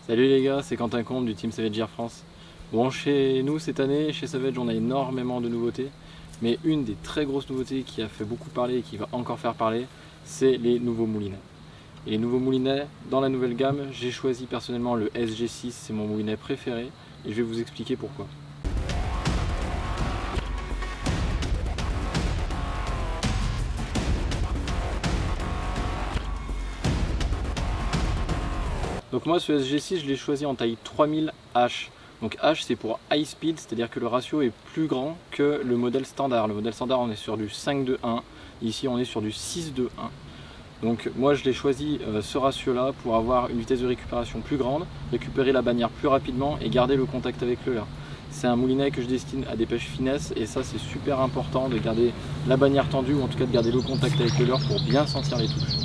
Salut les gars, c'est Quentin Comte du Team Savage Gear France. Bon, chez nous cette année, chez Savage, on a énormément de nouveautés, mais une des très grosses nouveautés qui a fait beaucoup parler et qui va encore faire parler, c'est les nouveaux moulinets. Et les nouveaux moulinets, dans la nouvelle gamme, j'ai choisi personnellement le SG6, c'est mon moulinet préféré, et je vais vous expliquer pourquoi. Donc moi ce SG6 je l'ai choisi en taille 3000 H. Donc H c'est pour high speed, c'est-à-dire que le ratio est plus grand que le modèle standard. Le modèle standard on est sur du 5:1, ici on est sur du 6:1. Donc moi je l'ai choisi ce ratio là pour avoir une vitesse de récupération plus grande, récupérer la bannière plus rapidement et garder le contact avec le leurre. C'est un moulinet que je destine à des pêches finesse et ça c'est super important de garder la bannière tendue ou en tout cas de garder le contact avec le leurre pour bien sentir les touches.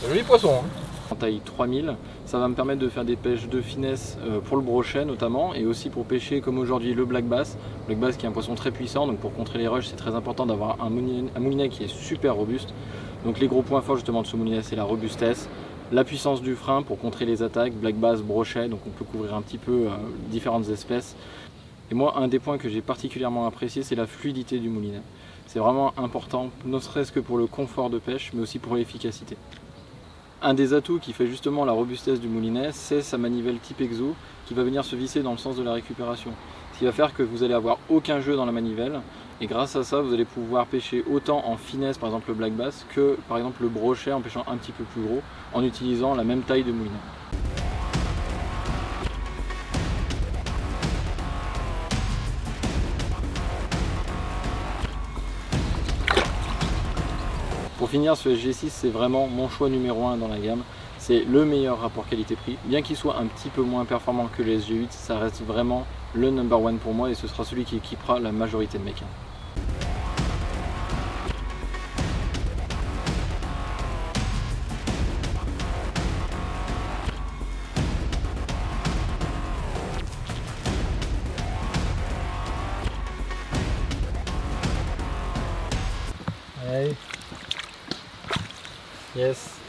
Joli poisson hein. En taille 3000, ça va me permettre de faire des pêches de finesse pour le brochet notamment et aussi pour pêcher comme aujourd'hui le black bass. Le black bass qui est un poisson très puissant, donc pour contrer les rushs c'est très important d'avoir un moulinet qui est super robuste. Donc les gros points forts justement de ce moulinet c'est la robustesse, la puissance du frein pour contrer les attaques, black bass, brochet, donc on peut couvrir un petit peu différentes espèces. Et moi un des points que j'ai particulièrement apprécié c'est la fluidité du moulinet. C'est vraiment important, ne serait-ce que pour le confort de pêche mais aussi pour l'efficacité. Un des atouts qui fait justement la robustesse du moulinet, c'est sa manivelle type exo qui va venir se visser dans le sens de la récupération. Ce qui va faire que vous allez avoir aucun jeu dans la manivelle et grâce à ça vous allez pouvoir pêcher autant en finesse par exemple le black bass que par exemple le brochet en pêchant un petit peu plus gros en utilisant la même taille de moulinet. Pour finir, ce SG6 c'est vraiment mon choix numéro 1 dans la gamme. C'est le meilleur rapport qualité-prix. Bien qu'il soit un petit peu moins performant que le SG8, ça reste vraiment le number one pour moi et ce sera celui qui équipera la majorité de mes cans. Allez. Yes.